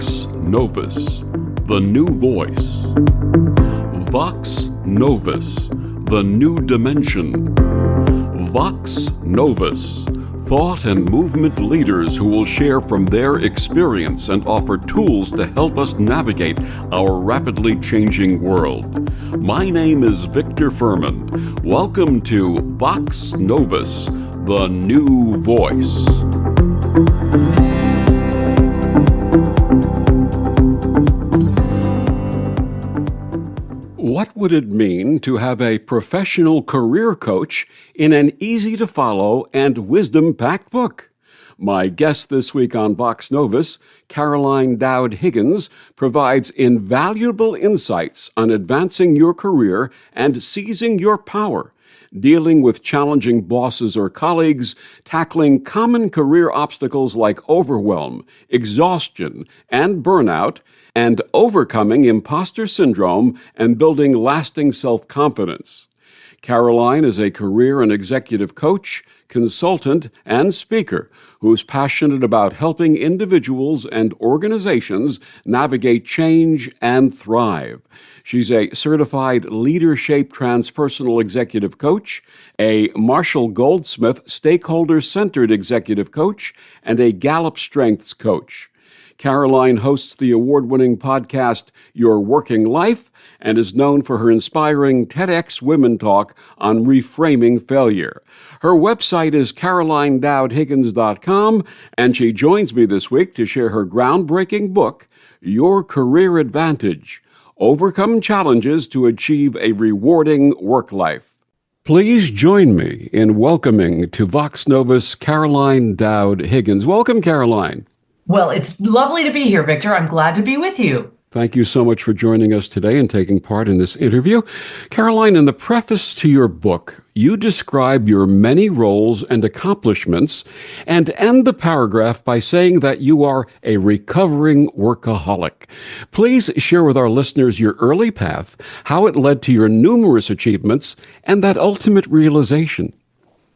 Vox Novus, the new voice. Vox Novus, the new dimension. Vox Novus, thought and movement leaders who will share from their experience and offer tools to help us navigate our rapidly changing world. My name is Victor Furman. Welcome to Vox Novus, the new voice. What would it mean to have a professional career coach in an easy-to-follow and wisdom-packed book? My guest this week on Vox Novus, Caroline Dowd-Higgins, provides invaluable insights on advancing your career and seizing your power, dealing with challenging bosses or colleagues, tackling common career obstacles like overwhelm, exhaustion, and burnout, and overcoming imposter syndrome and building lasting self-confidence. Caroline is a career and executive coach, consultant, and speaker who's passionate about helping individuals and organizations navigate change and thrive. She's a certified LeaderShape Transpersonal executive coach, a Marshall Goldsmith Stakeholder-centered executive coach, and a Gallup Strengths Coach. Caroline hosts the award-winning podcast Your Working Life and is known for her inspiring TEDxWomen talk on reframing failure. Her website is carolinedowdhiggins.com, and she joins me this week to share her groundbreaking book, Your Career Advantage: Overcome Challenges to Achieve a Rewarding Work Life. Please join me in welcoming to Vox Novus Caroline Dowd-Higgins. Welcome, Caroline. Well, it's lovely to be here, Victor. I'm glad to be with you. Thank you so much for joining us today and taking part in this interview. Caroline, in the preface to your book, you describe your many roles and accomplishments and end the paragraph by saying that you are a recovering workaholic. Please share with our listeners your early path, how it led to your numerous achievements, and that ultimate realization.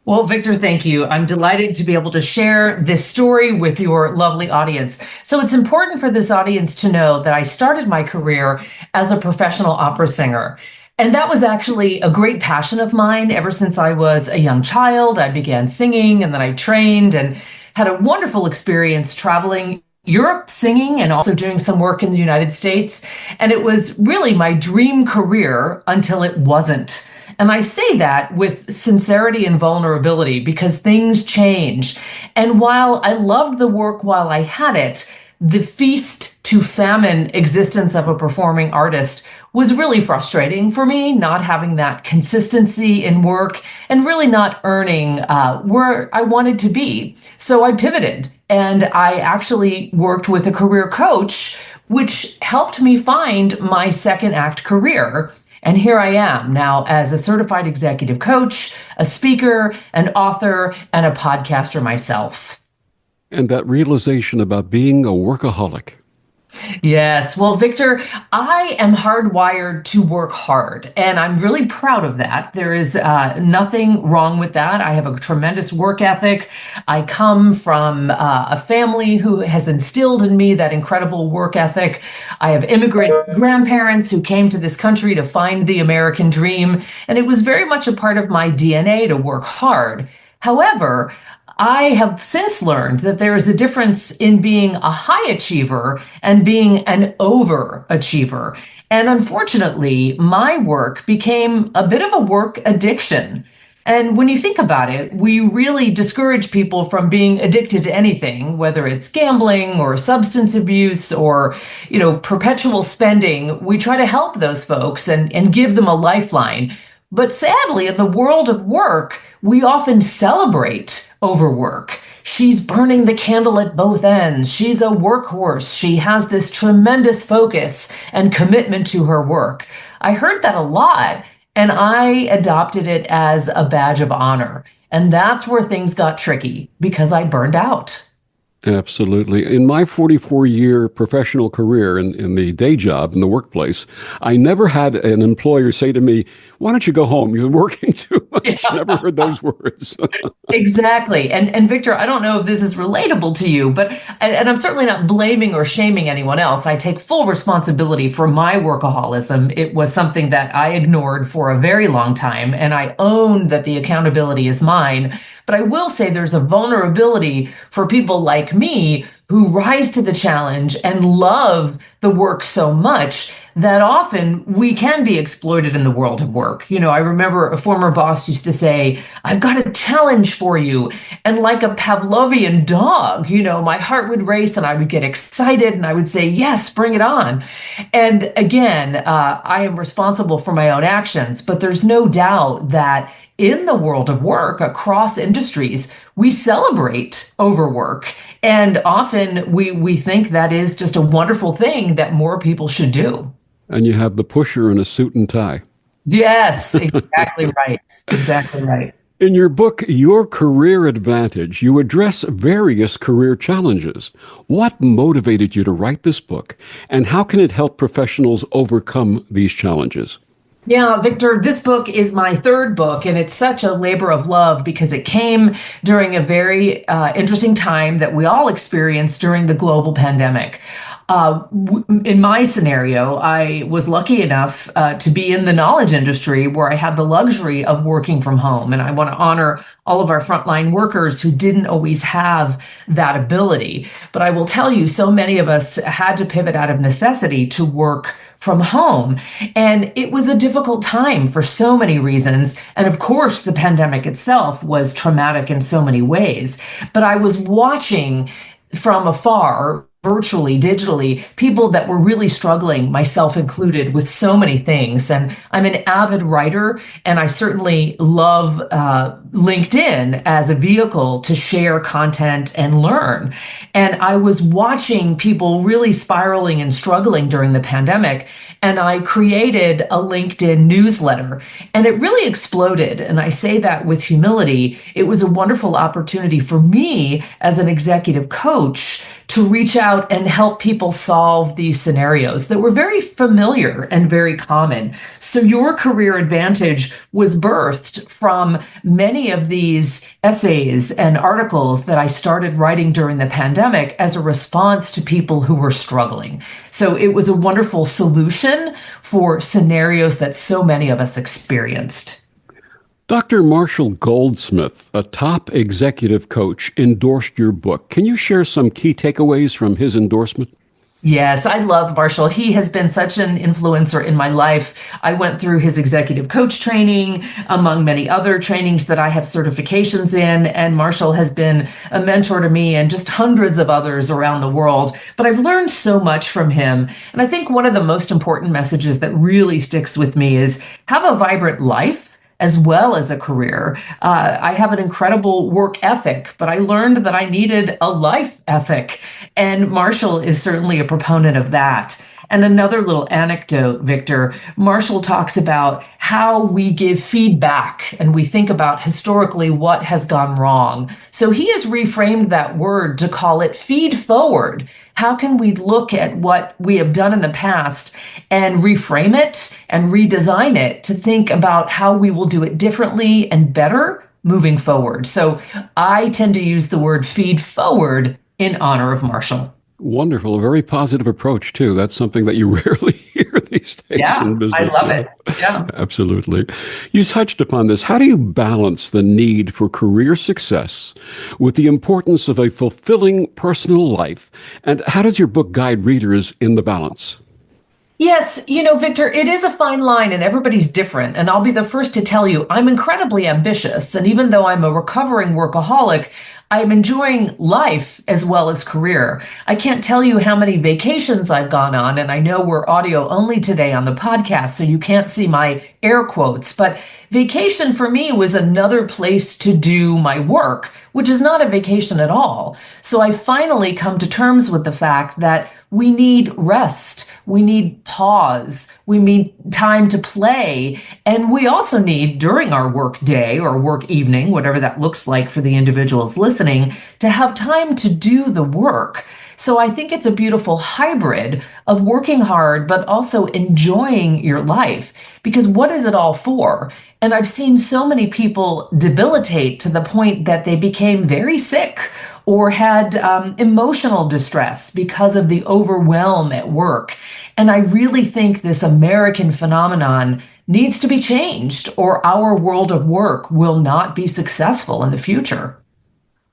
Well, Victor, thank you. I'm delighted to be able to share this story with your lovely audience. So it's important for this audience to know that I started my career as a professional opera singer. And that was actually a great passion of mine ever since I was a young child. I began singing and then I trained and had a wonderful experience traveling Europe singing and also doing some work in the United States. And it was really my dream career until it wasn't. And I say that with sincerity and vulnerability because things change. And while I loved the work while I had it, the feast to famine existence of a performing artist was really frustrating for me, not having that consistency in work and really not earning where I wanted to be. So I pivoted and I actually worked with a career coach, which helped me find my second act career. And here I am now as a certified executive coach, a speaker, an author, and a podcaster myself. And that realization about being a workaholic. Yes. Well, Victor, I am hardwired to work hard, and I'm really proud of that. There is nothing wrong with that. I have a tremendous work ethic. I come from a family who has instilled in me that incredible work ethic. I have immigrant grandparents who came to this country to find the American dream, and it was very much a part of my DNA to work hard. However, I have since learned that there is a difference in being a high achiever and being an overachiever. And unfortunately, my work became a bit of a work addiction. And when you think about it, we really discourage people from being addicted to anything, whether it's gambling or substance abuse or, perpetual spending. We try to help those folks and give them a lifeline. But sadly, in the world of work, we often celebrate overwork. She's burning the candle at both ends. She's a workhorse. She has this tremendous focus and commitment to her work. I heard that a lot, and I adopted it as a badge of honor. And that's where things got tricky because I burned out. Absolutely. In my 44-year professional career in the day job, in the workplace, I never had an employer say to me, "Why don't you go home? You're working too much." Never heard those words. Exactly. And Victor, I don't know if this is relatable to you, but and I'm certainly not blaming or shaming anyone else. I take full responsibility for my workaholism. It was something that I ignored for a very long time, and I own that the accountability is mine. But I will say there's a vulnerability for people like me who rise to the challenge and love the work so much that often we can be exploited in the world of work. You know, I remember a former boss used to say, "I've got a challenge for you." And like a Pavlovian dog, you know, my heart would race and I would get excited and I would say, "Yes, bring it on." And again, I am responsible for my own actions, but there's no doubt that in the world of work across industries, we celebrate overwork. And often we think that is just a wonderful thing that more people should do. And you have the pusher in a suit and tie. Yes, exactly right. Exactly right. In your book, Your Career Advantage, you address various career challenges. What motivated you to write this book, and how can it help professionals overcome these challenges? Yeah, Victor, this book is my third book, and it's such a labor of love because it came during a very interesting time that we all experienced during the global pandemic. In my scenario, I was lucky enough to be in the knowledge industry where I had the luxury of working from home. And I want to honor all of our frontline workers who didn't always have that ability. But I will tell you, so many of us had to pivot out of necessity to work from home. And it was a difficult time for so many reasons. And of course, the pandemic itself was traumatic in so many ways. But I was watching from afar, virtually, digitally, people that were really struggling, myself included, with so many things. And I'm an avid writer, and I certainly love LinkedIn as a vehicle to share content and learn. And I was watching people really spiraling and struggling during the pandemic. And I created a LinkedIn newsletter, and it really exploded. And I say that with humility. It was a wonderful opportunity for me as an executive coach to reach out and help people solve these scenarios that were very familiar and very common. So Your Career Advantage was birthed from many of these essays and articles that I started writing during the pandemic as a response to people who were struggling. So it was a wonderful solution for scenarios that so many of us experienced. Dr. Marshall Goldsmith, a top executive coach, endorsed your book. Can you share some key takeaways from his endorsement? Yes, I love Marshall. He has been such an influencer in my life. I went through his executive coach training, among many other trainings that I have certifications in, and Marshall has been a mentor to me and just hundreds of others around the world. But I've learned so much from him. And I think one of the most important messages that really sticks with me is have a vibrant life as well as a career. I have an incredible work ethic, but I learned that I needed a life ethic. And Marshall is certainly a proponent of that. And another little anecdote, Victor, Marshall talks about how we give feedback and we think about historically what has gone wrong. So he has reframed that word to call it feed forward. How can we look at what we have done in the past and reframe it and redesign it to think about how we will do it differently and better moving forward? So I tend to use the word feed forward in honor of Marshall. Wonderful. A very positive approach, too. That's something that you rarely hear these days in business. I love it. Yeah. Absolutely. You touched upon this. How do you balance the need for career success with the importance of a fulfilling personal life? And how does your book guide readers in the balance? Yes, Victor, it is a fine line and everybody's different. And I'll be the first to tell you, I'm incredibly ambitious. And even though I'm a recovering workaholic, I'm enjoying life as well as career. I can't tell you how many vacations I've gone on, and I know we're audio only today on the podcast, so you can't see my air quotes, but vacation for me was another place to do my work, which is not a vacation at all. So I finally come to terms with the fact that we need rest. We need pause. We need time to play. And we also need, during our work day or work evening, whatever that looks like for the individuals listening, to have time to do the work. So I think it's a beautiful hybrid of working hard, but also enjoying your life. Because what is it all for? And I've seen so many people debilitate to the point that they became very sick or had emotional distress because of the overwhelm at work. And I really think this American phenomenon needs to be changed, or our world of work will not be successful in the future.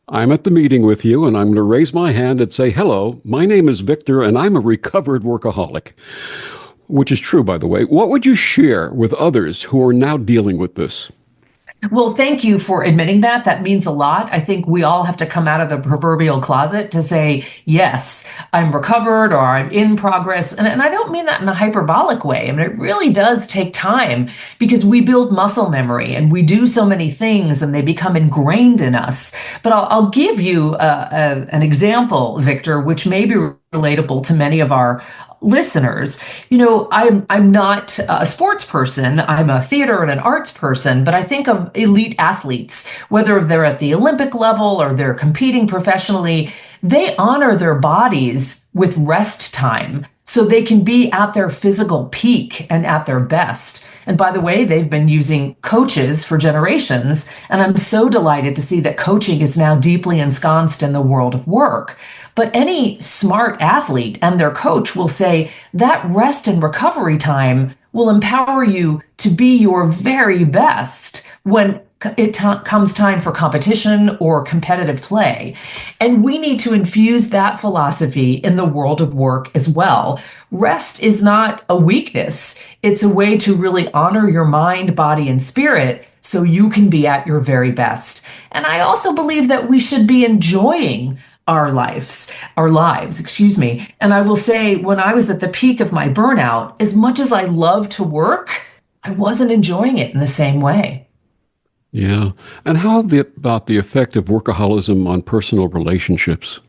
I'm at the meeting with you, and I'm going to raise my hand and say, hello, my name is Victor, and I'm a recovered workaholic, which is true, by the way. What would you share with others who are now dealing with this? Well, thank you for admitting that. That means a lot. I think we all have to come out of the proverbial closet to say, yes, I'm recovered or I'm in progress. And I don't mean that in a hyperbolic way. I mean, it really does take time because we build muscle memory and we do so many things and they become ingrained in us. But I'll give you an example, Victor, which may be relatable to many of our listeners. You know, I'm not a sports person. I'm a theater and an arts person, but I think of elite athletes, whether they're at the Olympic level or they're competing professionally, they honor their bodies with rest time so they can be at their physical peak and at their best. And by the way, they've been using coaches for generations, and I'm so delighted to see that coaching is now deeply ensconced in the world of work. But any smart athlete and their coach will say that rest and recovery time will empower you to be your very best when it comes time for competition or competitive play. And we need to infuse that philosophy in the world of work as well. Rest is not a weakness. It's a way to really honor your mind, body, and spirit so you can be at your very best. And I also believe that we should be enjoying our lives. And I will say, when I was at the peak of my burnout, as much as I love to work, I wasn't enjoying it in the same way. Yeah. And how about the effect of workaholism on personal relationships?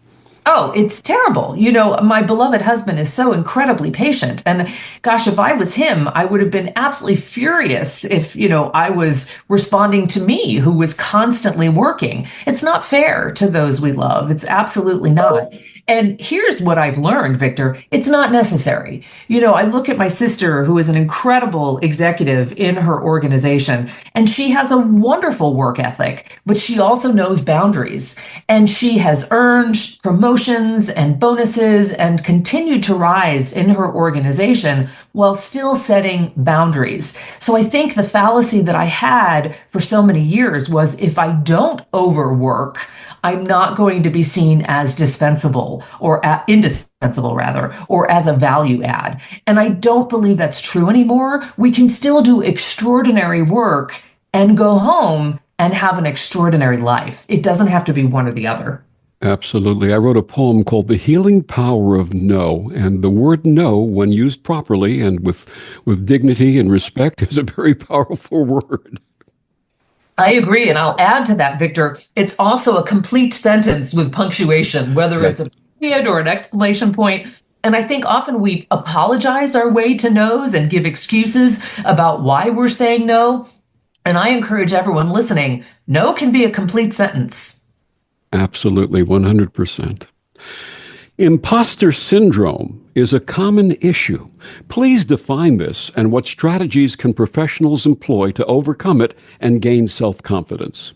Oh, it's terrible. You know, my beloved husband is so incredibly patient. And gosh, if I was him, I would have been absolutely furious if, I was responding to me, who was constantly working. It's not fair to those we love. It's absolutely not. And here's what I've learned, Victor. It's not necessary. I look at my sister, who is an incredible executive in her organization, and she has a wonderful work ethic, but she also knows boundaries. And she has earned promotions and bonuses and continued to rise in her organization while still setting boundaries. So I think the fallacy that I had for so many years was, if I don't overwork, I'm not going to be seen as dispensable or indispensable rather, or as a value add. And I don't believe that's true anymore. We can still do extraordinary work and go home and have an extraordinary life. It doesn't have to be one or the other. Absolutely. I wrote a poem called The Healing Power of No, and the word no, when used properly and with dignity and respect, is a very powerful word. I agree. And I'll add to that, Victor, it's also a complete sentence with punctuation, whether it's a period or an exclamation point. And I think often we apologize our way to no's and give excuses about why we're saying no. And I encourage everyone listening, no can be a complete sentence. Absolutely, 100%. Imposter syndrome is a common issue. Please define this and what strategies can professionals employ to overcome it and gain self-confidence.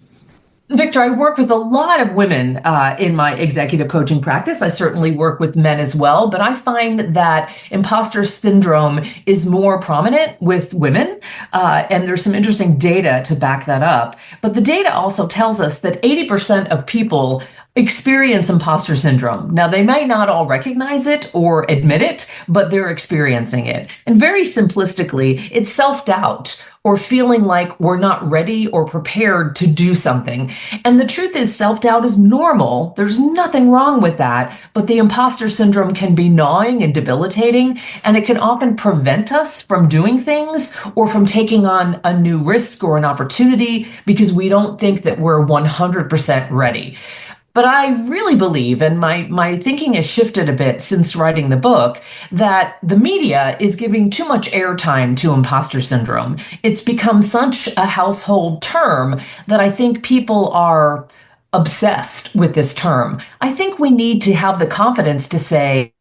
Victor, I work with a lot of women in my executive coaching practice. I certainly work with men as well, but I find that imposter syndrome is more prominent with women, and there's some interesting data to back that up. But the data also tells us that 80% of people experience imposter syndrome. Now, they may not all recognize it or admit it, but they're experiencing it. And very simplistically, it's self-doubt or feeling like we're not ready or prepared to do something. And the truth is, self-doubt is normal. There's nothing wrong with that, but the imposter syndrome can be gnawing and debilitating, and it can often prevent us from doing things or from taking on a new risk or an opportunity because we don't think that we're 100% ready. But I really believe, and my thinking has shifted a bit since writing the book, that the media is giving too much airtime to imposter syndrome. It's become such a household term that I think people are obsessed with this term. I think we need to have the confidence to say,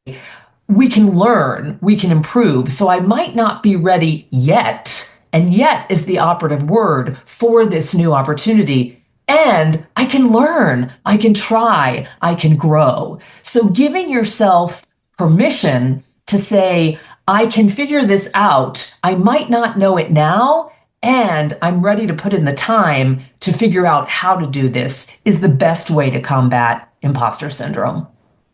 we can learn, we can improve. So I might not be ready yet, and yet is the operative word for this new opportunity. And I can learn, I can try, I can grow. So giving yourself permission to say, I can figure this out. I might not know it now, and I'm ready to put in the time to figure out how to do this is the best way to combat imposter syndrome.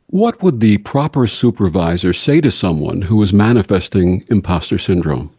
What would the proper supervisor say to someone who is manifesting imposter syndrome?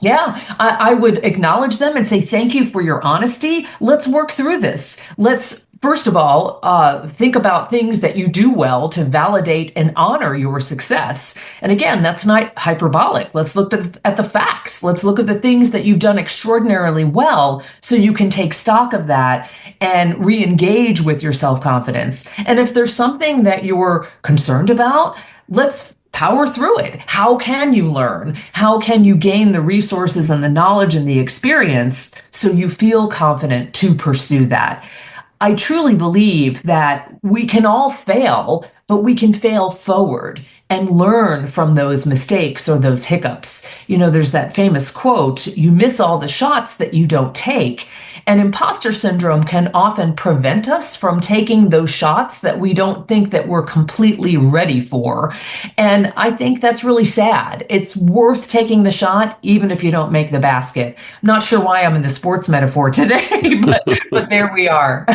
Yeah, I would acknowledge them and say, thank you for your honesty. Let's work through this. Let's, first of all, think about things that you do well to validate and honor your success. And again, that's not hyperbolic. Let's look at the facts. Let's look at the things that you've done extraordinarily well so you can take stock of that and re-engage with your self-confidence. And if there's something that you're concerned about, let's power through it. How can you learn? How can you gain the resources and the knowledge and the experience so you feel confident to pursue that? I truly believe that we can all fail, but we can fail forward and learn from those mistakes or those hiccups. You know, there's that famous quote, you miss all the shots that you don't take. And imposter syndrome can often prevent us from taking those shots that we don't think that we're completely ready for. And I think that's really sad. It's worth taking the shot, even if you don't make the basket. I'm not sure why I'm in the sports metaphor today, but there we are.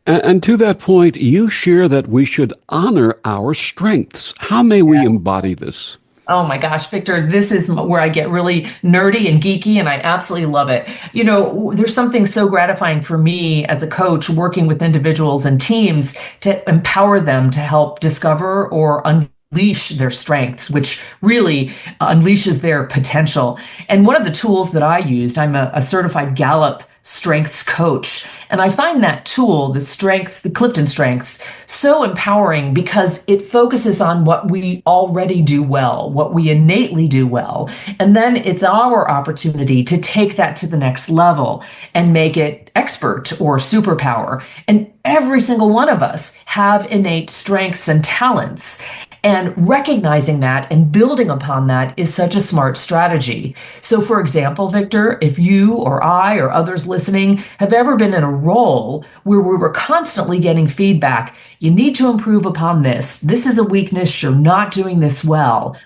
And to that point, you share that we should honor our strengths. How may we embody this? Oh my gosh, Victor, this is where I get really nerdy and geeky, and I absolutely love it. You know, there's something so gratifying for me as a coach working with individuals and teams to empower them to help discover or unleash their strengths, which really unleashes their potential. And one of the tools that I used, I'm a certified Gallup Strengths Coach. And I find that tool, the Clifton Strengths, so empowering because it focuses on what we already do well, what we innately do well. And then it's our opportunity to take that to the next level and make it expert or superpower. And every single one of us have innate strengths and talents. And recognizing that and building upon that is such a smart strategy. So, for example, Victor, if you or I or others listening have ever been in a role where we were constantly getting feedback, you need to improve upon this. This is a weakness. You're not doing this well.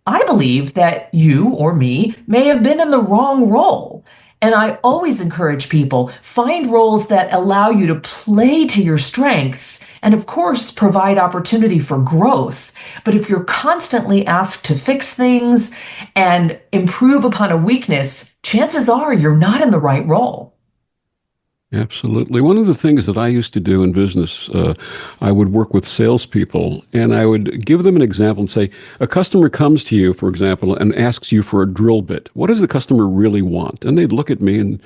I believe that you or me may have been in the wrong role. And I always encourage people, find roles that allow you to play to your strengths and, of course, provide opportunity for growth. But if you're constantly asked to fix things and improve upon a weakness, chances are you're not in the right role. Absolutely. One of the things that I used to do in business, I would work with salespeople and I would give them an example and say, a customer comes to you, for example, and asks you for a drill bit. What does the customer really want? And they'd look at me and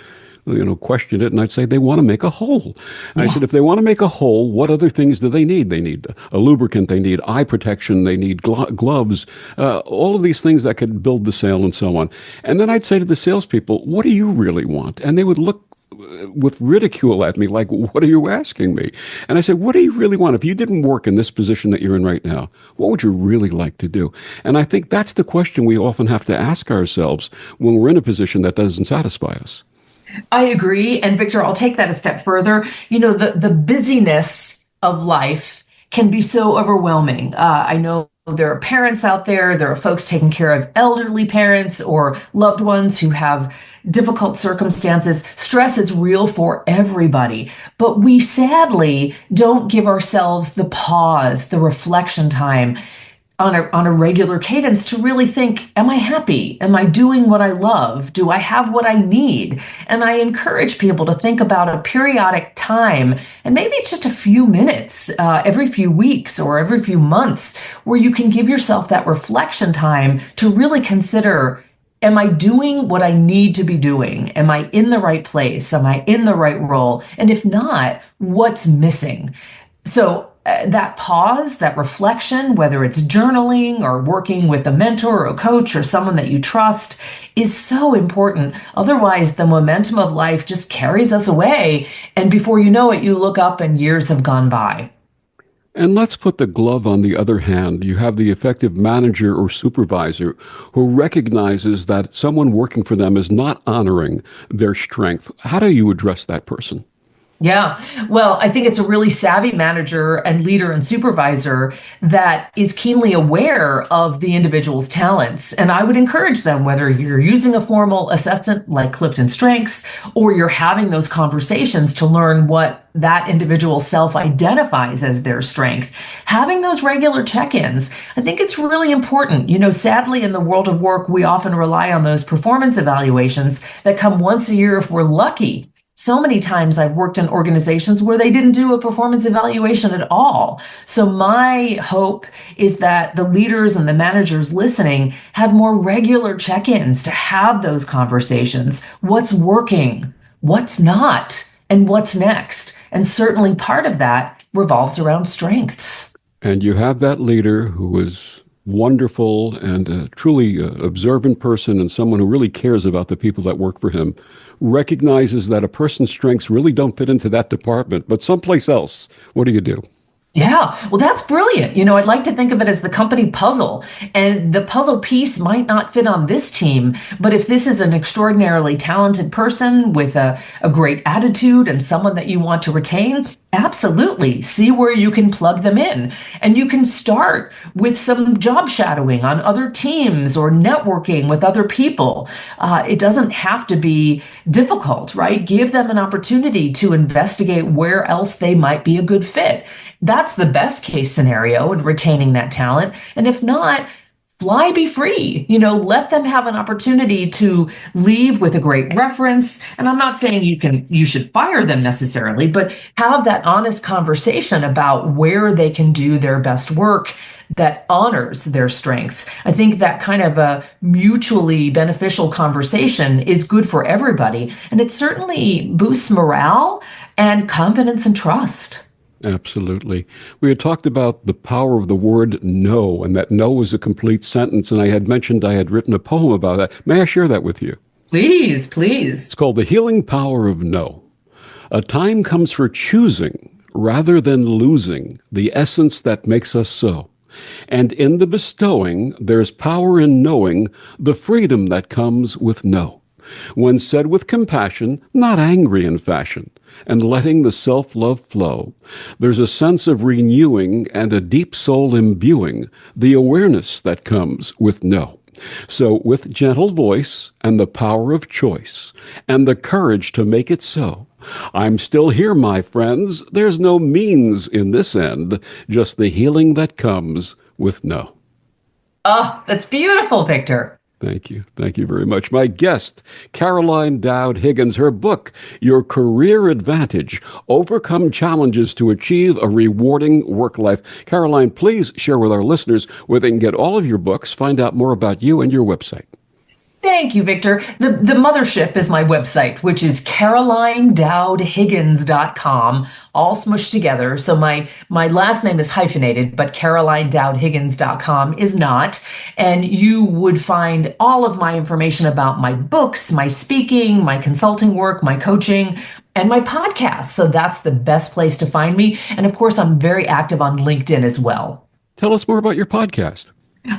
question it, and I'd say they want to make a hole. And I said, if they want to make a hole, what other things do they need? They need a lubricant, they need eye protection, they need gloves, all of these things that could build the sale and so on. And then I'd say to the salespeople, what do you really want? And they would look with ridicule at me, like, what are you asking me? And I said, what do you really want? If you didn't work in this position that you're in right now, what would you really like to do? And I think that's the question we often have to ask ourselves when we're in a position that doesn't satisfy us. I agree. And Victor, I'll take that a step further. You know, the busyness of life can be so overwhelming. I know there are parents out there, there are folks taking care of elderly parents or loved ones who have difficult circumstances. Stress is real for everybody, but we sadly don't give ourselves the pause, the reflection time on a regular cadence to really think, am I happy? Am I doing what I love? Do I have what I need? And I encourage people to think about a periodic time, and maybe it's just a few minutes every few weeks or every few months, where you can give yourself that reflection time to really consider, am I doing what I need to be doing? Am I in the right place? Am I in the right role? And if not, what's missing? That pause, that reflection, whether it's journaling or working with a mentor or a coach or someone that you trust, is so important. Otherwise, the momentum of life just carries us away. And before you know it, you look up and years have gone by. And let's put the glove on the other hand. You have the effective manager or supervisor who recognizes that someone working for them is not honoring their strength. How do you address that person? Yeah. Well, I think it's a really savvy manager and leader and supervisor that is keenly aware of the individual's talents. And I would encourage them, whether you're using a formal assessment like Clifton Strengths, or you're having those conversations to learn what that individual self-identifies as their strength, having those regular check-ins. I think it's really important. Sadly, in the world of work, we often rely on those performance evaluations that come once a year if we're lucky. So many times I've worked in organizations where they didn't do a performance evaluation at all. So my hope is that the leaders and the managers listening have more regular check-ins to have those conversations. What's working? What's not? And what's next? And certainly part of that revolves around strengths. And you have that leader who is wonderful and a truly observant person and someone who really cares about the people that work for him, recognizes that a person's strengths really don't fit into that department, but someplace else. What do you do? Yeah, well, that's brilliant. I'd like to think of it as the company puzzle, and the puzzle piece might not fit on this team, but if this is an extraordinarily talented person with a great attitude and someone that you want to retain, absolutely see where you can plug them in. And you can start with some job shadowing on other teams or networking with other people. It doesn't have to be difficult, right? Give them an opportunity to investigate where else they might be a good fit. That's the best case scenario in retaining that talent. And if not, fly be free. Let them have an opportunity to leave with a great reference. And I'm not saying you should fire them necessarily, but have that honest conversation about where they can do their best work that honors their strengths. I think that kind of a mutually beneficial conversation is good for everybody. And it certainly boosts morale and confidence and trust. Absolutely. We had talked about the power of the word no, and that no is a complete sentence. And I had mentioned I had written a poem about that. May I share that with you? Please, please. It's called The Healing Power of No. A time comes for choosing rather than losing the essence that makes us so. And in the bestowing, there's power in knowing the freedom that comes with no. When said with compassion, not angry in fashion, and letting the self-love flow, there's a sense of renewing and a deep soul imbuing the awareness that comes with no. So with gentle voice and the power of choice and the courage to make it so, I'm still here, my friends. There's no means in this end, just the healing that comes with no. Oh, that's beautiful, Victor. Thank you. Thank you very much. My guest, Caroline Dowd-Higgins, her book, Your Career Advantage, Overcome Challenges to Achieve a Rewarding Work Life. Caroline, please share with our listeners where they can get all of your books, find out more about you and your website. Thank you, Victor. The mothership is my website, which is CarolineDowd-Higgins.com, all smushed together. So my last name is hyphenated, but CarolineDowd-Higgins.com is not. And you would find all of my information about my books, my speaking, my consulting work, my coaching, and my podcast. So that's the best place to find me. And of course, I'm very active on LinkedIn as well. Tell us more about your podcast.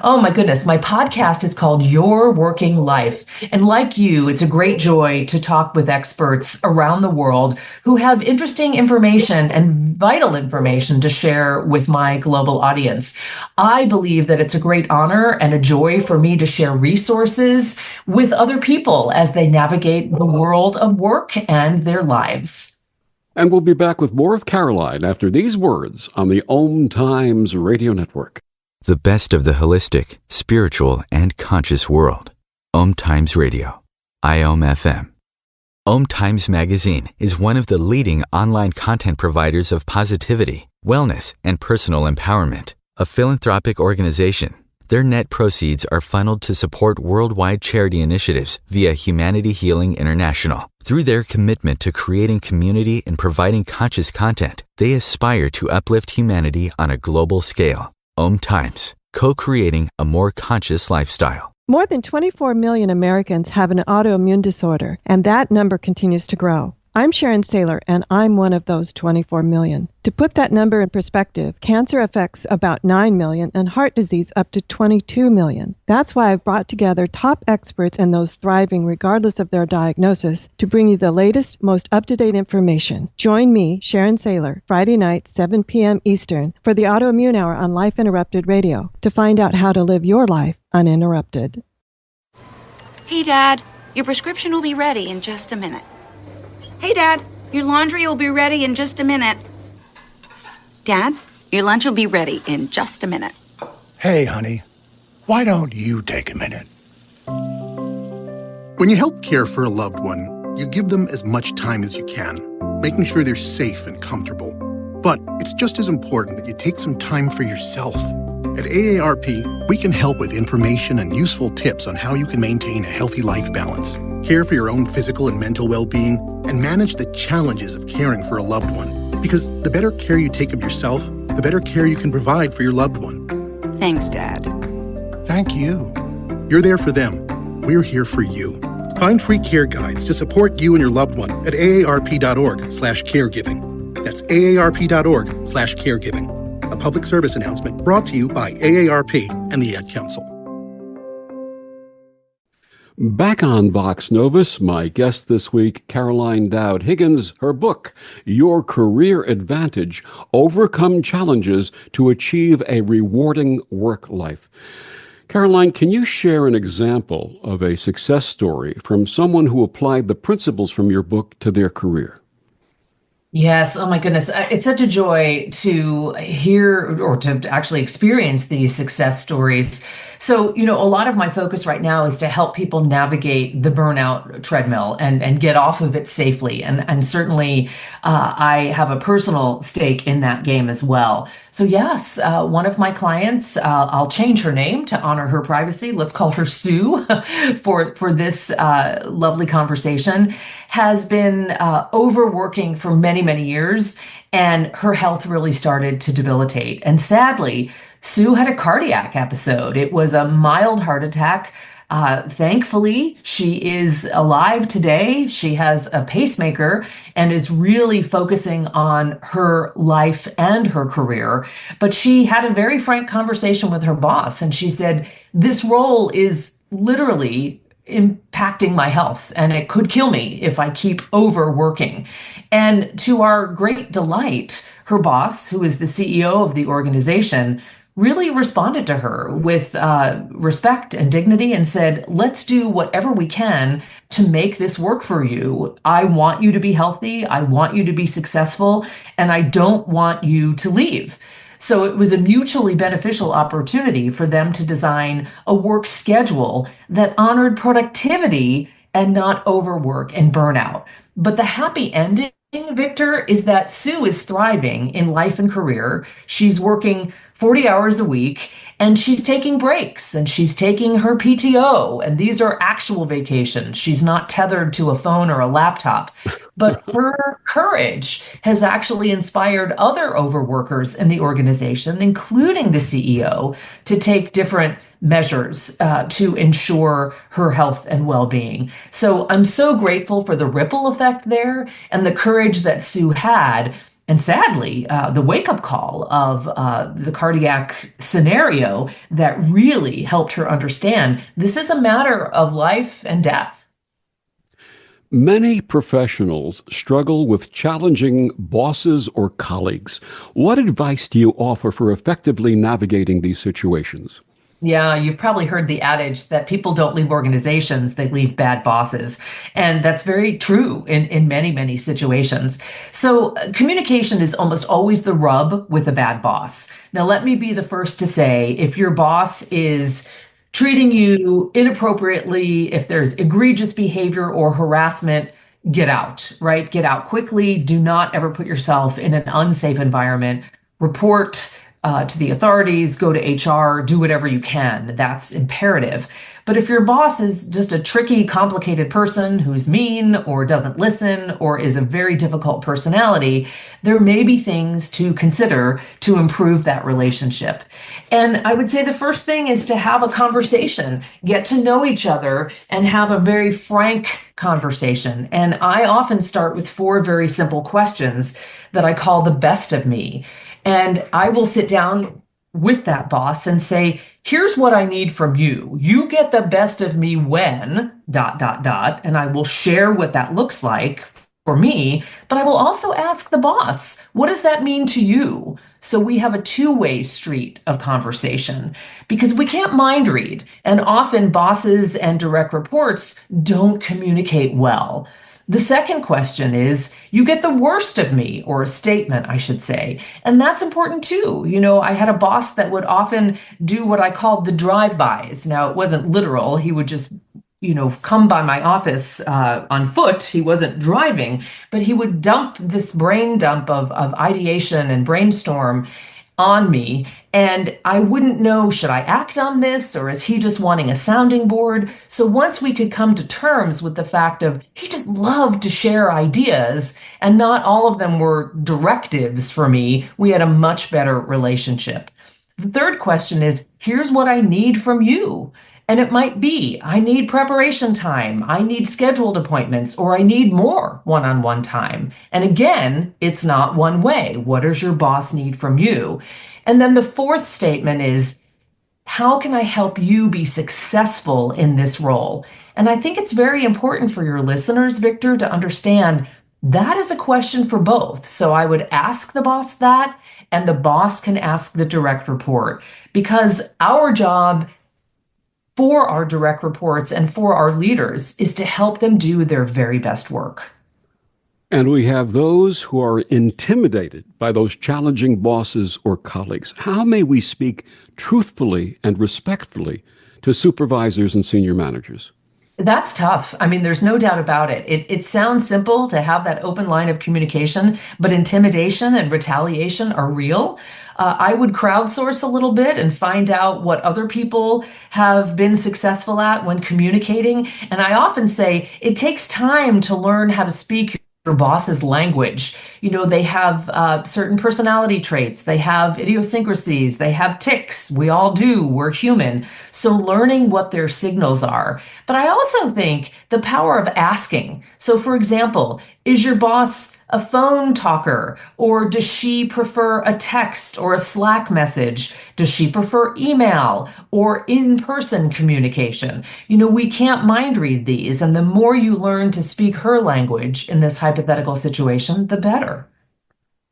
Oh my goodness. My podcast is called Your Working Life. And like you, it's a great joy to talk with experts around the world who have interesting information and vital information to share with my global audience. I believe that it's a great honor and a joy for me to share resources with other people as they navigate the world of work and their lives. And we'll be back with more of Caroline after these words on the Om Times Radio Network. The best of the holistic, spiritual, and conscious world. Om Times Radio. IOM FM. Om Times Magazine is one of the leading online content providers of positivity, wellness, and personal empowerment. A philanthropic organization, their net proceeds are funneled to support worldwide charity initiatives via Humanity Healing International. Through their commitment to creating community and providing conscious content, They aspire to uplift humanity on a global scale. Times, co-creating a more conscious lifestyle. More than 24 million Americans have an autoimmune disorder, and that number continues to grow. I'm Sharon Saylor, and I'm one of those 24 million. To put that number in perspective, cancer affects about 9 million and heart disease up to 22 million. That's why I've brought together top experts and those thriving regardless of their diagnosis to bring you the latest, most up-to-date information. Join me, Sharon Saylor, Friday night, 7 p.m. Eastern, for the Autoimmune Hour on Life Interrupted Radio to find out how to live your life uninterrupted. Hey, Dad, your prescription will be ready in just a minute. Hey, Dad, your laundry will be ready in just a minute. Dad, your lunch will be ready in just a minute. Hey, honey, why don't you take a minute? When you help care for a loved one, you give them as much time as you can, making sure they're safe and comfortable. But it's just as important that you take some time for yourself. At AARP, we can help with information and useful tips on how you can maintain a healthy life balance, care for your own physical and mental well-being, and manage the challenges of caring for a loved one. Because the better care you take of yourself, the better care you can provide for your loved one. Thanks, Dad. Thank you. You're there for them. We're here for you. Find free care guides to support you and your loved one at aarp.org/caregiving. That's aarp.org/caregiving. A public service announcement brought to you by AARP and the Ad Council. Back on Vox Novus, my guest this week, Caroline Dowd-Higgins, her book, Your Career Advantage, Overcome Challenges to Achieve a Rewarding Work Life. Caroline, can you share an example of a success story from someone who applied the principles from your book to their career? Yes. Oh my goodness. It's such a joy to hear or to actually experience these success stories. So, a lot of my focus right now is to help people navigate the burnout treadmill and get off of it safely. And certainly I have a personal stake in that game as well. So yes, one of my clients, I'll change her name to honor her privacy. Let's call her Sue for this lovely conversation, has been overworking for many, many years, and her health really started to debilitate. And sadly, Sue had a cardiac episode. It was a mild heart attack. Thankfully, she is alive today. She has a pacemaker and is really focusing on her life and her career. But she had a very frank conversation with her boss, and she said, this role is literally impacting my health, and it could kill me if I keep overworking. And to our great delight, her boss, who is the CEO of the organization, really responded to her with respect and dignity and said, let's do whatever we can to make this work for you. I want you to be healthy. I want you to be successful, and I don't want you to leave. So it was a mutually beneficial opportunity for them to design a work schedule that honored productivity and not overwork and burnout. But the happy ending, Victor, is that Sue is thriving in life and career. She's working 40 hours a week, and she's taking breaks, and she's taking her PTO, and these are actual vacations. She's not tethered to a phone or a laptop. But her courage has actually inspired other overworkers in the organization, including the CEO, to take different measures to ensure her health and well-being. So I'm so grateful for the ripple effect there and the courage that Sue had. And sadly, the wake-up call of the cardiac scenario that really helped her understand this is a matter of life and death. Many professionals struggle with challenging bosses or colleagues. What advice do you offer for effectively navigating these situations? Yeah, you've probably heard the adage that people don't leave organizations, they leave bad bosses. And that's very true in many, many situations. So communication is almost always the rub with a bad boss. Now, let me be the first to say, if your boss is treating you inappropriately, if there's egregious behavior or harassment, get out, right? Get out quickly. Do not ever put yourself in an unsafe environment. Report to the authorities, go to HR, do whatever you can. That's imperative. But if your boss is just a tricky, complicated person who's mean or doesn't listen or is a very difficult personality, there may be things to consider to improve that relationship. And I would say the first thing is to have a conversation, get to know each other, and have a very frank conversation. And I often start with 4 very simple questions that I call the best of me. And I will sit down with that boss and say, here's what I need from you. You get the best of me when, ... And I will share what that looks like for me, but I will also ask the boss, what does that mean to you? So we have a two-way street of conversation because we can't mind read. And often bosses and direct reports don't communicate well. The second question is, you get the worst of me, or a statement, I should say. And that's important too. I had a boss that would often do what I called the drive-bys. Now, it wasn't literal. He would just, come by my office on foot. He wasn't driving, but he would dump this brain dump of ideation and brainstorm on me. And I wouldn't know, should I act on this or is he just wanting a sounding board? So once we could come to terms with the fact of he just loved to share ideas and not all of them were directives for me, we had a much better relationship. The third question is, here's what I need from you. And it might be, I need preparation time, I need scheduled appointments, or I need more one-on-one time. And again, it's not one way. What does your boss need from you? And then the fourth statement is, how can I help you be successful in this role? And I think it's very important for your listeners, Victor, to understand that is a question for both. So I would ask the boss that, and the boss can ask the direct report, because our job for our direct reports and for our leaders is to help them do their very best work. And we have those who are intimidated by those challenging bosses or colleagues. How may we speak truthfully and respectfully to supervisors and senior managers? That's tough. I mean, there's no doubt about it. It sounds simple to have that open line of communication, but intimidation and retaliation are real. I would crowdsource a little bit and find out what other people have been successful at when communicating. And I often say it takes time to learn how to speak your boss's language. They have certain personality traits, they have idiosyncrasies, they have tics. We all do. We're human. So learning what their signals are. But I also think the power of asking. So for example, is your boss a phone talker, or does she prefer a text or a Slack message? Does she prefer email or in-person communication? We can't mind read these, and the more you learn to speak her language in this hypothetical situation, the better.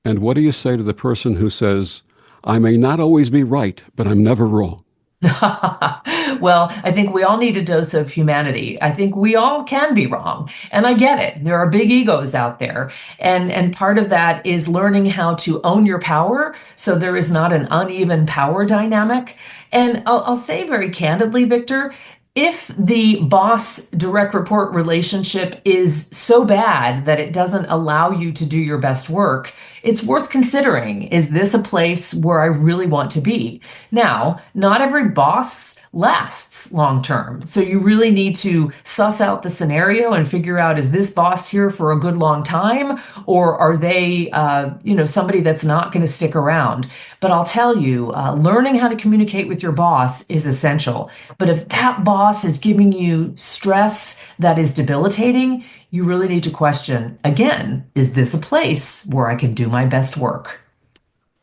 And what do you say to the person who says, I may not always be right, but I'm never wrong? Well, I think we all need a dose of humanity. I think we all can be wrong. And I get it. There are big egos out there. And part of that is learning how to own your power so there is not an uneven power dynamic. And I'll say very candidly, Victor, if the boss direct report relationship is so bad that it doesn't allow you to do your best work, it's worth considering, is this a place where I really want to be? Now, not every boss lasts long term. So you really need to suss out the scenario and figure out, is this boss here for a good long time? Or are they, somebody that's not going to stick around? But I'll tell you, learning how to communicate with your boss is essential. But if that boss is giving you stress that is debilitating, you really need to question, again, is this a place where I can do my best work?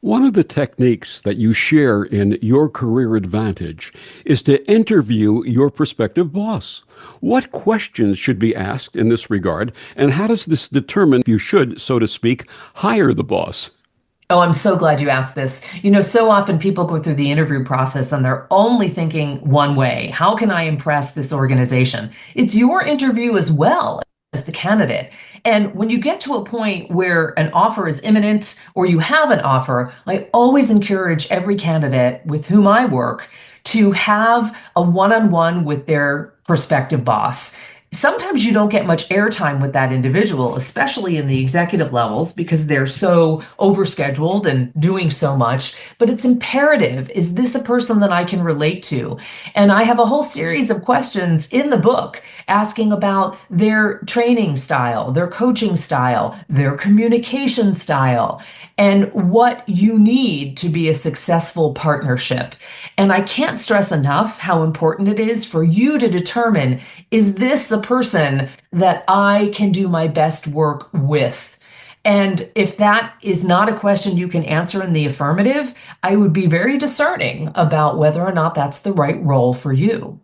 One of the techniques that you share in Your Career Advantage is to interview your prospective boss. What questions should be asked in this regard, and how does this determine if you should, so to speak, hire the boss? Oh, I'm so glad you asked this. So often people go through the interview process and they're only thinking one way. How can I impress this organization? It's your interview as well as the candidate. And when you get to a point where an offer is imminent or you have an offer, I always encourage every candidate with whom I work to have a one-on-one with their prospective boss. sometimes you don't get much airtime with that individual, especially in the executive levels, because they're so overscheduled and doing so much. But it's imperative. Is this a person that I can relate to? And I have a whole series of questions in the book asking about their training style, their coaching style, their communication style, and what you need to be a successful partnership. And I can't stress enough how important it is for you to determine, is this the person that I can do my best work with? And if that is not a question you can answer in the affirmative, I would be very discerning about whether or not that's the right role for you.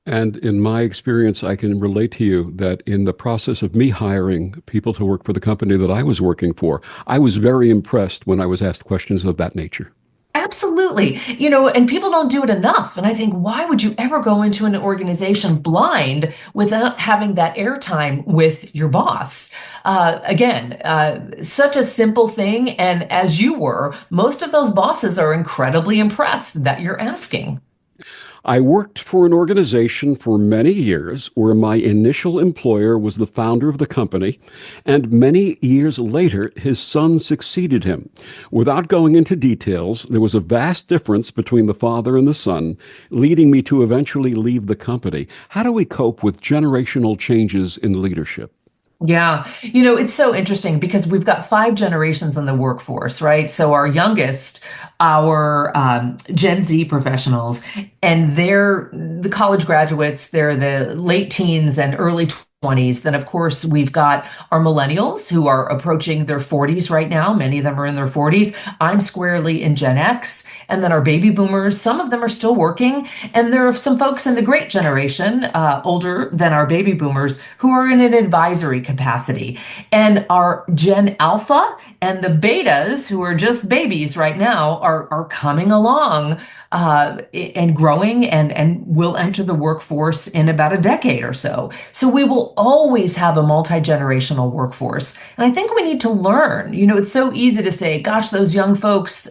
And in my experience, I can relate to you that in the process of me hiring people to work for the company that I was working for, I was very impressed when I was asked questions of that nature. Absolutely. And people don't do it enough. And I think, why would you ever go into an organization blind without having that airtime with your boss? Such a simple thing. And as you were, most of those bosses are incredibly impressed that you're asking. I worked for an organization for many years where my initial employer was the founder of the company, and many years later, his son succeeded him. Without going into details, there was a vast difference between the father and the son, leading me to eventually leave the company. How do we cope with generational changes in leadership? Yeah. It's so interesting because we've got 5 generations in the workforce, right? So our youngest, our Gen Z professionals, and they're the college graduates, they're the late teens and early 20s. Then, of course, we've got our millennials who are approaching their 40s right now. Many of them are in their 40s. I'm squarely in Gen X. And then our baby boomers, some of them are still working. And there are some folks in the great generation, older than our baby boomers, who are in an advisory capacity. And our Gen Alpha and the betas, who are just babies right now, are coming along and growing and will enter the workforce in about a decade or so. So we will always have a multi-generational workforce. And I think we need to learn. It's so easy to say, gosh, those young folks,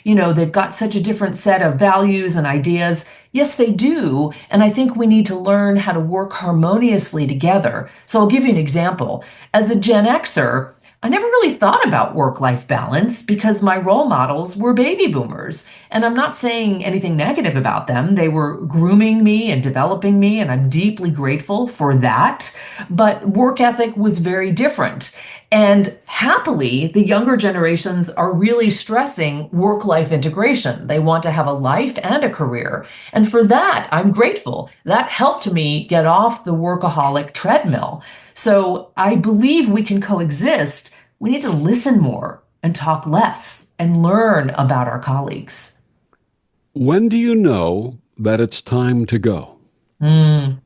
they've got such a different set of values and ideas. Yes, they do. And I think we need to learn how to work harmoniously together. So I'll give you an example. As a Gen Xer, I never really thought about work-life balance because my role models were baby boomers. And I'm not saying anything negative about them. They were grooming me and developing me, and I'm deeply grateful for that. But work ethic was very different. And happily, the younger generations are really stressing work-life integration. They want to have a life and a career. And for that, I'm grateful. That helped me get off the workaholic treadmill. So I believe we can coexist. We need to listen more and talk less and learn about our colleagues. When do you know that it's time to go?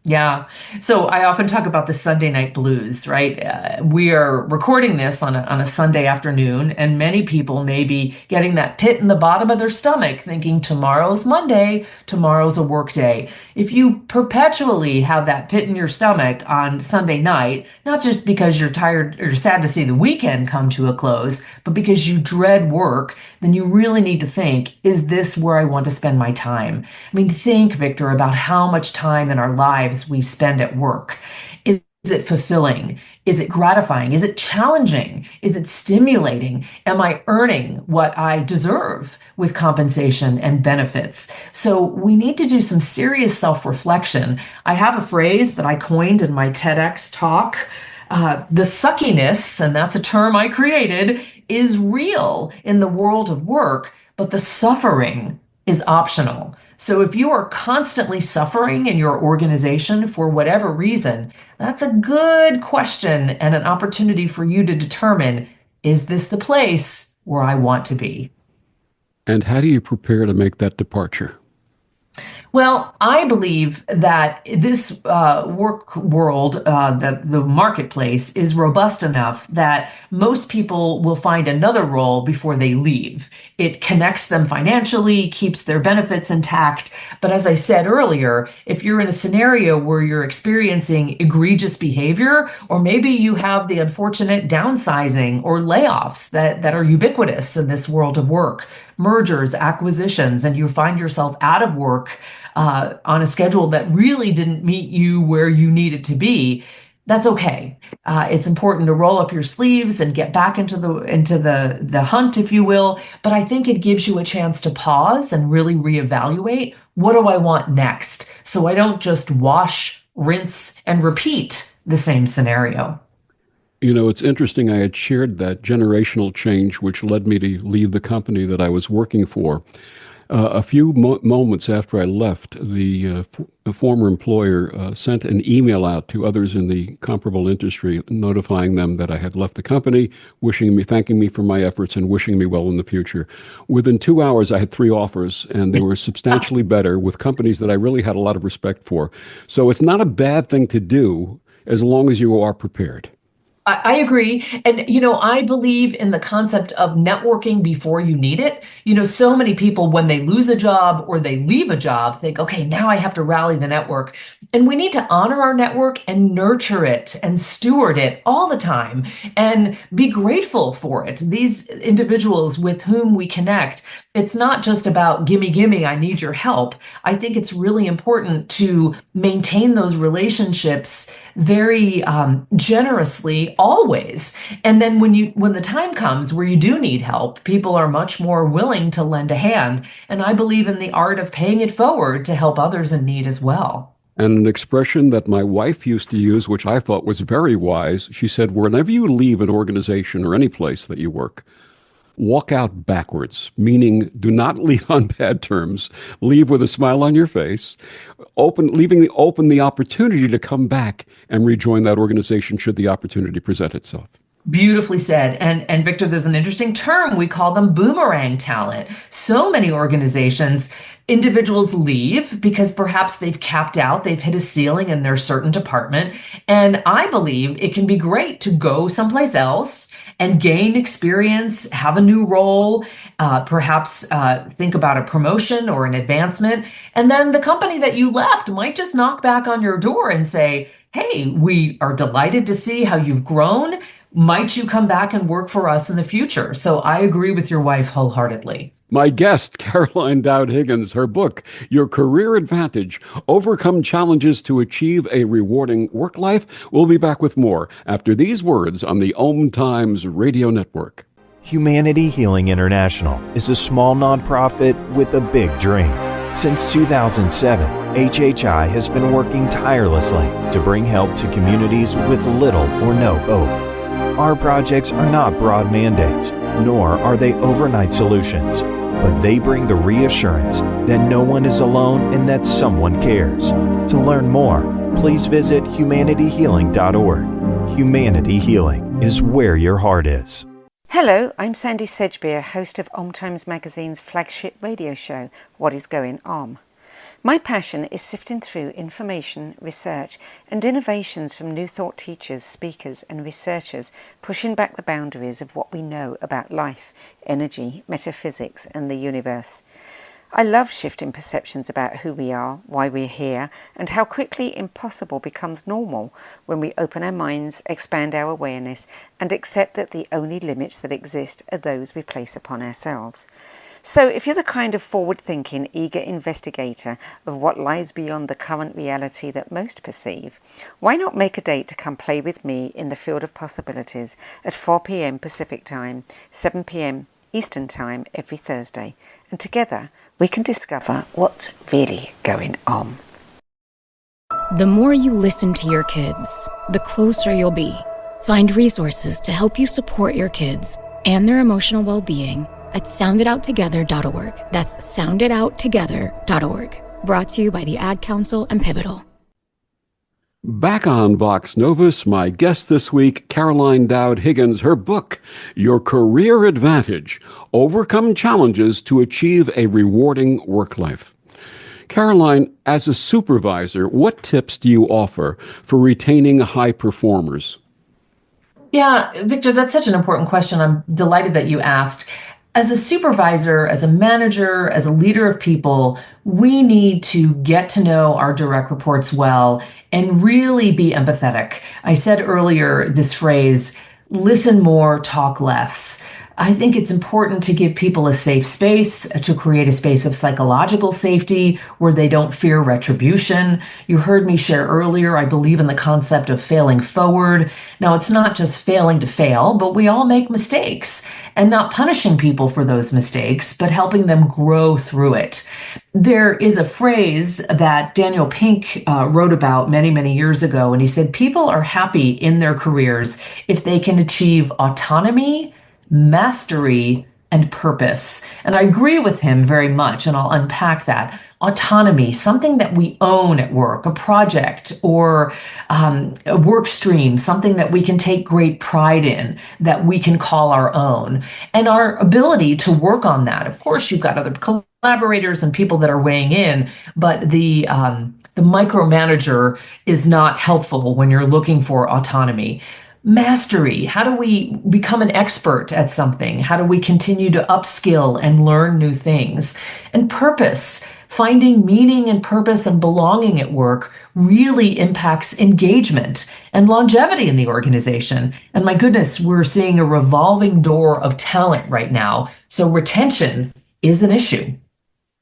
Yeah. So I often talk about the Sunday night blues, right? We are recording this on a Sunday afternoon, and many people may be getting that pit in the bottom of their stomach thinking tomorrow's Monday, tomorrow's a work day. If you perpetually have that pit in your stomach on Sunday night, not just because you're tired or sad to see the weekend come to a close, but because you dread work, then you really need to think, is this where I want to spend my time? I mean, think, Victor, about how much time in our lives we spend at work. Is it fulfilling? Is it gratifying? Is it challenging? Is it stimulating? Am I earning what I deserve with compensation and benefits? So we need to do some serious self-reflection. I have a phrase that I coined in my TEDx talk. The suckiness, and that's a term I created, is real in the world of work, but the suffering is optional. So if you are constantly suffering in your organization for whatever reason, that's a good question and an opportunity for you to determine, is this the place where I want to be? And how do you prepare to make that departure? Well, I believe that this work world, the marketplace, is robust enough that most people will find another role before they leave. It connects them financially, keeps their benefits intact. But as I said earlier, if you're in a scenario where you're experiencing egregious behavior, or maybe you have the unfortunate downsizing or layoffs that are ubiquitous in this world of work, mergers, acquisitions, and you find yourself out of work on a schedule that really didn't meet you where you needed to be, that's okay. It's important to roll up your sleeves and get back into the hunt, if you will. But I think it gives you a chance to pause and really reevaluate, what do I want next? So I don't just wash, rinse, and repeat the same scenario. You know, it's interesting. I had shared that generational change, which led me to leave the company that I was working for. A few moments after I left, the former employer sent an email out to others in the comparable industry, notifying them that I had left the company, thanking me for my efforts and wishing me well in the future. Within 2 hours, I had 3 offers, and they were substantially better with companies that I really had a lot of respect for. So it's not a bad thing to do as long as you are prepared. I agree. And, I believe in the concept of networking before you need it. So many people, when they lose a job or they leave a job, think, okay, now I have to rally the network. And we need to honor our network and nurture it and steward it all the time and be grateful for it. These individuals with whom we connect, it's not just about gimme, I need your help. I think it's really important to maintain those relationships very generously always. And then when the time comes where you do need help, people are much more willing to lend a hand. And I believe in the art of paying it forward to help others in need as well. And an expression that my wife used to use, which I thought was very wise, she said, whenever you leave an organization or any place that you work, walk out backwards, meaning do not leave on bad terms. Leave with a smile on your face, leaving the opportunity to come back and rejoin that organization should the opportunity present itself. Beautifully said. And Victor, there's an interesting term. We call them boomerang talent. So many organizations, individuals leave because perhaps they've capped out, they've hit a ceiling in their certain department. And I believe it can be great to go someplace else and gain experience, have a new role, perhaps think about a promotion or an advancement. And then the company that you left might just knock back on your door and say, hey, we are delighted to see how you've grown. Might you come back and work for us in the future? So I agree with your wife wholeheartedly. My guest, Caroline Dowd-Higgins, her book, Your Career Advantage, Overcome Challenges to Achieve a Rewarding Work Life. We'll be back with more after these words on the Times Radio Network. Humanity Healing International is a small nonprofit with a big dream. Since 2007, HHI has been working tirelessly to bring help to communities with little or no hope. Our projects are not broad mandates, nor are they overnight solutions, but they bring the reassurance that no one is alone and that someone cares. To learn more, please visit humanityhealing.org. Humanity Healing is where your heart is. Hello, I'm Sandy Sedgbeer, host of Times Magazine's flagship radio show, What is Going On? My passion is sifting through information, research, and innovations from new thought teachers, speakers, and researchers pushing back the boundaries of what we know about life, energy, metaphysics, and the universe. I love shifting perceptions about who we are, why we're here, and how quickly impossible becomes normal when we open our minds, expand our awareness, and accept that the only limits that exist are those we place upon ourselves. So if you're the kind of forward-thinking, eager investigator of what lies beyond the current reality that most perceive, why not make a date to come play with me in the field of possibilities at 4 p.m. Pacific Time, 7 p.m. Eastern Time every Thursday, and together we can discover what's really going on. The more you listen to your kids, the closer you'll be. Find resources to help you support your kids and their emotional well-being at sounditouttogether.org. That's sounditouttogether.org. Brought to you by the Ad Council and Pivotal. Back on Vox Novus, my guest this week, Caroline Dowd-Higgins, her book, Your Career Advantage, Overcome Challenges to Achieve a Rewarding Work Life. Caroline, as a supervisor, what tips do you offer for retaining high performers? Yeah, Victor, that's such an important question. I'm delighted that you asked. As a supervisor, as a manager, as a leader of people, we need to get to know our direct reports well and really be empathetic. I said earlier this phrase, listen more, talk less. I think it's important to give people a safe space, to create a space of psychological safety where they don't fear retribution. You heard me share earlier, I believe in the concept of failing forward. Now, it's not just failing to fail, but we all make mistakes, and not punishing people for those mistakes, but helping them grow through it. There is a phrase that Daniel Pink wrote about many, many years ago, and he said, people are happy in their careers if they can achieve autonomy, mastery, and purpose. And I agree with him very much, and I'll unpack that. Autonomy, something that we own at work, a project or a work stream, something that we can take great pride in, that we can call our own. And our ability to work on that. Of course, you've got other collaborators and people that are weighing in, but the micromanager is not helpful when you're looking for autonomy. Mastery. How do we become an expert at something? How do we continue to upskill and learn new things? And purpose. Finding meaning and purpose and belonging at work really impacts engagement and longevity in the organization. And my goodness, we're seeing a revolving door of talent right now. So retention is an issue.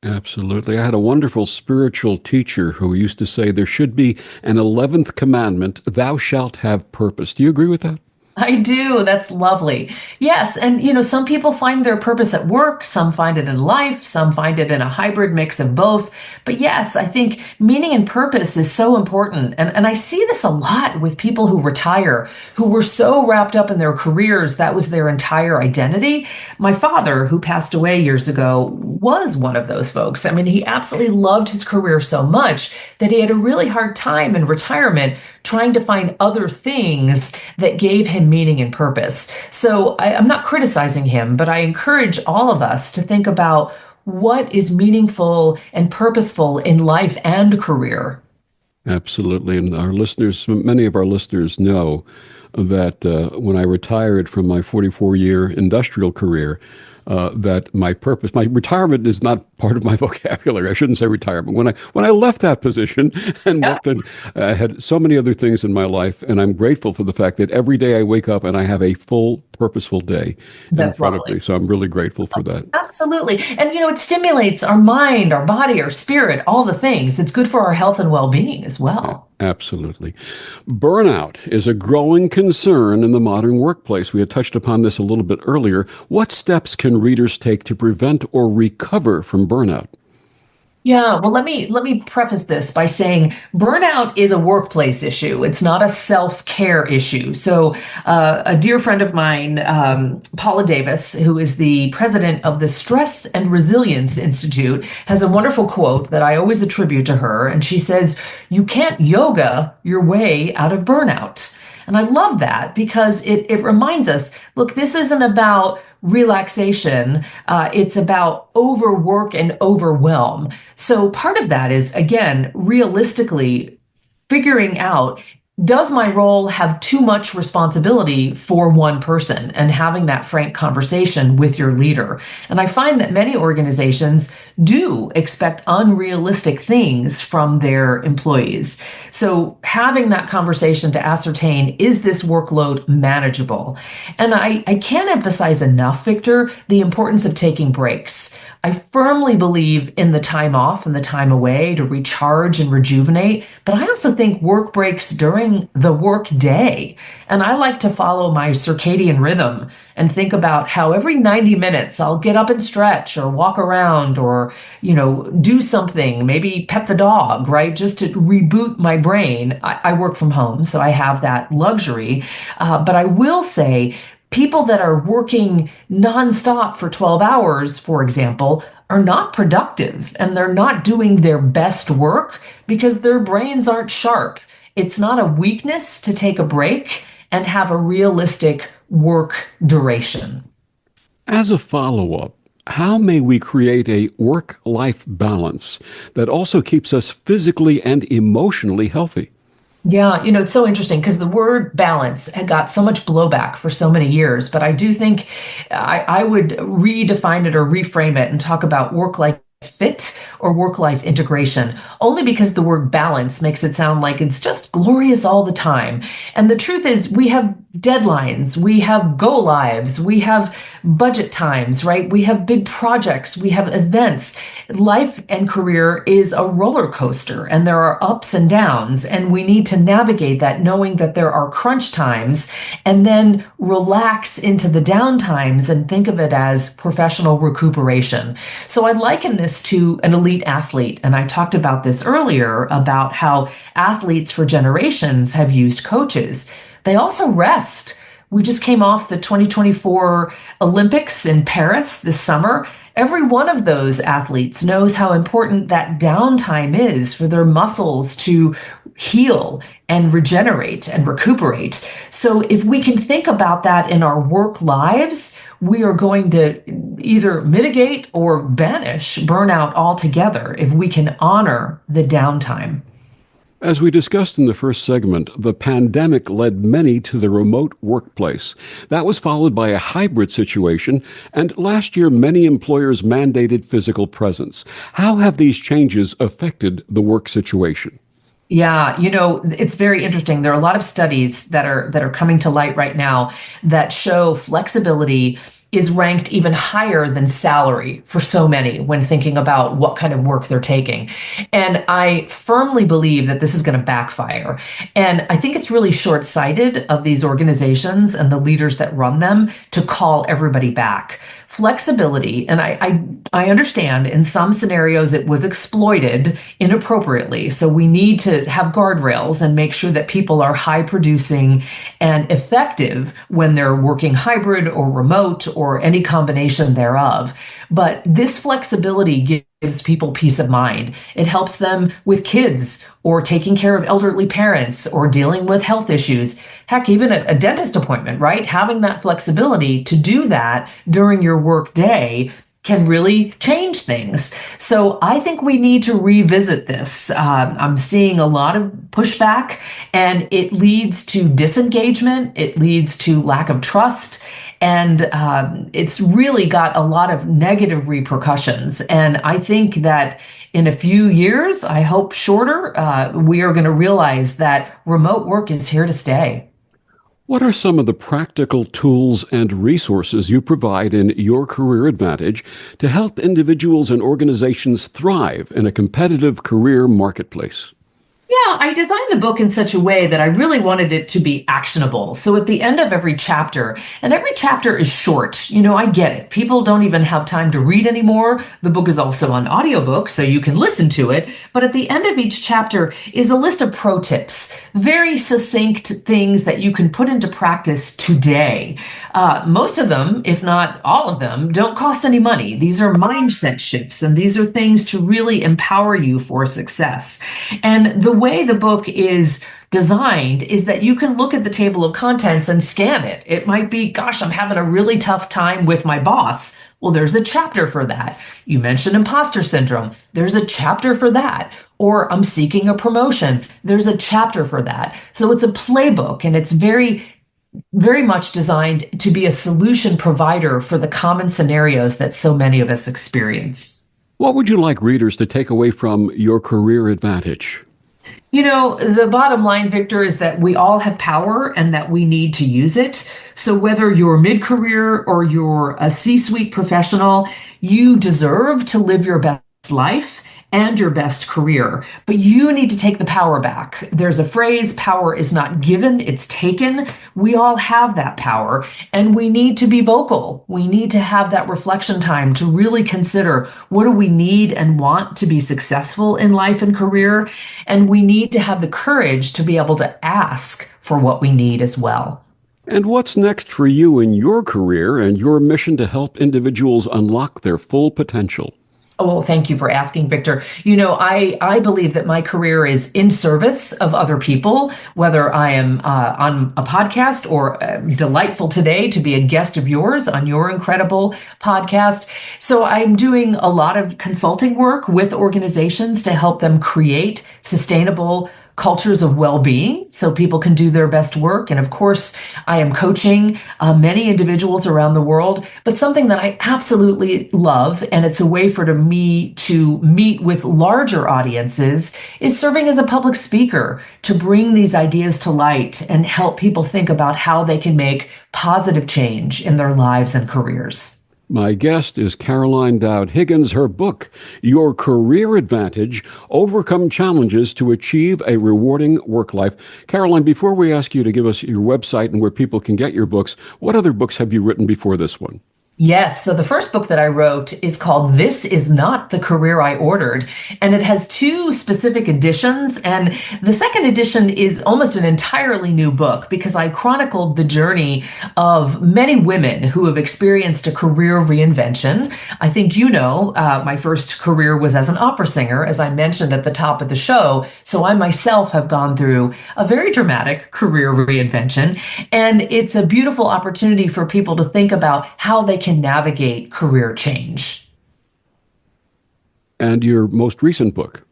Absolutely. I had a wonderful spiritual teacher who used to say there should be an 11th commandment, thou shalt have purpose. Do you agree with that? I do. That's lovely. Yes. And, some people find their purpose at work. Some find it in life. Some find it in a hybrid mix of both. But yes, I think meaning and purpose is so important. And I see this a lot with people who retire, who were so wrapped up in their careers. That was their entire identity. My father, who passed away years ago, was one of those folks. I mean, he absolutely loved his career so much that he had a really hard time in retirement trying to find other things that gave him meaning and purpose. So I'm not criticizing him, but I encourage all of us to think about what is meaningful and purposeful in life and career. Absolutely. And our listeners, many of our listeners know that when I retired from my 44-year industrial career, that my retirement is not part of my vocabulary. I shouldn't say retirement. When I left that position and worked and had so many other things in my life, and I'm grateful for the fact that every day I wake up and I have a full, purposeful day in front of me. So I'm really grateful for that. Absolutely. And, it stimulates our mind, our body, our spirit, all the things. It's good for our health and well-being as well. Absolutely. Burnout is a growing concern in the modern workplace. We had touched upon this a little bit earlier. What steps can readers take to prevent or recover from burnout? Yeah, well, let me preface this by saying burnout is a workplace issue. It's not a self-care issue. So a dear friend of mine, Paula Davis, who is the president of the Stress and Resilience Institute, has a wonderful quote that I always attribute to her. And she says, "You can't yoga your way out of burnout." And I love that because it reminds us, look, this isn't about relaxation. It's about overwork and overwhelm. So part of that is, again, realistically figuring out, does my role have too much responsibility for one person, and having that frank conversation with your leader. And I find that many organizations do expect unrealistic things from their employees. So having that conversation to ascertain, is this workload manageable? And I can't emphasize enough, Victor, the importance of taking breaks. I firmly believe in the time off and the time away to recharge and rejuvenate, but I also think work breaks during the work day. And I like to follow my circadian rhythm and think about how every 90 minutes I'll get up and stretch or walk around or, do something, maybe pet the dog, right? Just to reboot my brain. I work from home, so I have that luxury. But I will say, people that are working nonstop for 12 hours, for example, are not productive, and they're not doing their best work because their brains aren't sharp. It's not a weakness to take a break and have a realistic work duration. As a follow-up, how may we create a work-life balance that also keeps us physically and emotionally healthy? Yeah, it's so interesting because the word balance had got so much blowback for so many years, but I do think I would redefine it or reframe it and talk about work-life fit or work-life integration, only because the word balance makes it sound like it's just glorious all the time. And the truth is we have deadlines, we have go lives, we have budget times, right? We have big projects, we have events. Life and career is a roller coaster, and there are ups and downs, and we need to navigate that knowing that there are crunch times, and then relax into the down times and think of it as professional recuperation. So I liken this to an elite athlete, and I talked about this earlier about how athletes for generations have used coaches. They also rest. We just came off the 2024 Olympics in Paris this summer. Every one of those athletes knows how important that downtime is for their muscles to heal and regenerate and recuperate. So if we can think about that in our work lives, we are going to either mitigate or banish burnout altogether if we can honor the downtime. As we discussed in the first segment, the pandemic led many to the remote workplace. That was followed by a hybrid situation, and last year many employers mandated physical presence. How have these changes affected the work situation? Yeah, it's very interesting. There are a lot of studies that are coming to light right now that show flexibility is ranked even higher than salary for so many when thinking about what kind of work they're taking. And I firmly believe that this is going to backfire. And I think it's really short-sighted of these organizations and the leaders that run them to call everybody back. Flexibility, and I understand in some scenarios it was exploited inappropriately. So we need to have guardrails and make sure that people are high producing and effective when they're working hybrid or remote or any combination thereof. But this flexibility gives people peace of mind. It helps them with kids or taking care of elderly parents or dealing with health issues. Heck, even a dentist appointment, right? Having that flexibility to do that during your work day can really change things. So I think we need to revisit this. I'm seeing a lot of pushback, and it leads to disengagement. It leads to lack of trust. And it's really got a lot of negative repercussions. And I think that in a few years, I hope shorter, we are going to realize that remote work is here to stay. What are some of the practical tools and resources you provide in Your Career Advantage to help individuals and organizations thrive in a competitive career marketplace? Yeah, I designed the book in such a way that I really wanted it to be actionable. So at the end of every chapter, and every chapter is short, I get it. People don't even have time to read anymore. The book is also on audiobook, so you can listen to it. But at the end of each chapter is a list of pro tips, very succinct things that you can put into practice today. Most of them, if not all of them, don't cost any money. These are mindset shifts, and these are things to really empower you for success. And the way the book is designed is that you can look at the table of contents and scan it. It might be, gosh, I'm having a really tough time with my boss. Well, there's a chapter for that. You mentioned imposter syndrome. There's a chapter for that. Or I'm seeking a promotion. There's a chapter for that. So it's a playbook, and it's very much designed to be a solution provider for the common scenarios that so many of us experience. What would you like readers to take away from Your Career Advantage? The bottom line, Victor, is that we all have power and that we need to use it. So whether you're mid-career or you're a C-suite professional, you deserve to live your best life and your best career, but you need to take the power back. There's a phrase, power is not given, it's taken. We all have that power, and we need to be vocal. We need to have that reflection time to really consider, what do we need and want to be successful in life and career? And we need to have the courage to be able to ask for what we need as well. And what's next for you in your career and your mission to help individuals unlock their full potential? Oh, thank you for asking, Victor. I believe that my career is in service of other people, whether I am on a podcast or delightful today to be a guest of yours on your incredible podcast. So I'm doing a lot of consulting work with organizations to help them create sustainable, cultures of well-being so people can do their best work. And of course, I am coaching many individuals around the world, but something that I absolutely love, and it's a way for me to meet with larger audiences, is serving as a public speaker to bring these ideas to light and help people think about how they can make positive change in their lives and careers. My guest is Caroline Dowd-Higgins. Her book, Your Career Advantage, Overcome Challenges to Achieve a Rewarding Work Life. Caroline, before we ask you to give us your website and where people can get your books, what other books have you written before this one? Yes. So the first book that I wrote is called This Is Not the Career I Ordered, and it has 2 specific editions. And the second edition is almost an entirely new book because I chronicled the journey of many women who have experienced a career reinvention. I think my first career was as an opera singer, as I mentioned at the top of the show. So I myself have gone through a very dramatic career reinvention. And it's a beautiful opportunity for people to think about how they can navigate career change. And your most recent book?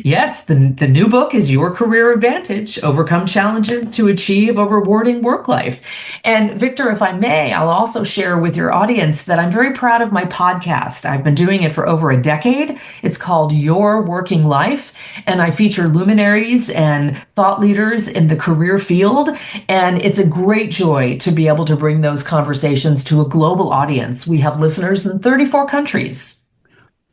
Yes, the new book is Your Career Advantage, Overcome Challenges to Achieve a Rewarding Work Life. And Victor, if I may, I'll also share with your audience that I'm very proud of my podcast. I've been doing it for over a decade. It's called Your Working Life, and I feature luminaries and thought leaders in the career field. And it's a great joy to be able to bring those conversations to a global audience. We have listeners in 34 countries.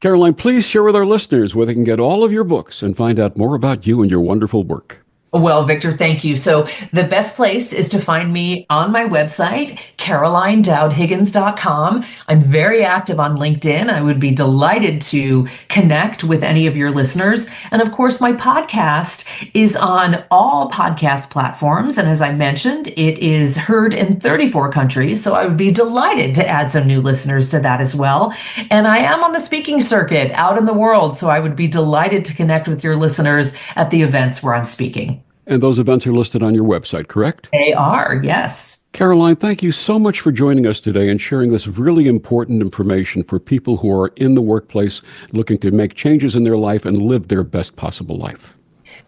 Caroline, please share with our listeners where they can get all of your books and find out more about you and your wonderful work. Well, Victor, thank you. So the best place is to find me on my website, carolinedowdhiggins.com. I'm very active on LinkedIn. I would be delighted to connect with any of your listeners. And of course, my podcast is on all podcast platforms. And as I mentioned, it is heard in 34 countries. So I would be delighted to add some new listeners to that as well. And I am on the speaking circuit out in the world. So I would be delighted to connect with your listeners at the events where I'm speaking. And those events are listed on your website, correct? They are, yes. Caroline, thank you so much for joining us today and sharing this really important information for people who are in the workplace looking to make changes in their life and live their best possible life.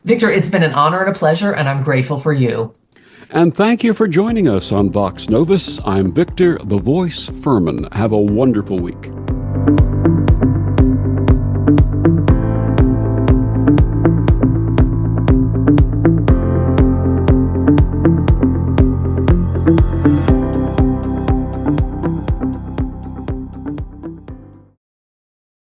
Victor, it's been an honor and a pleasure, and I'm grateful for you. And thank you for joining us on Vox Novus. I'm Victor, the Voice Furman. Have a wonderful week.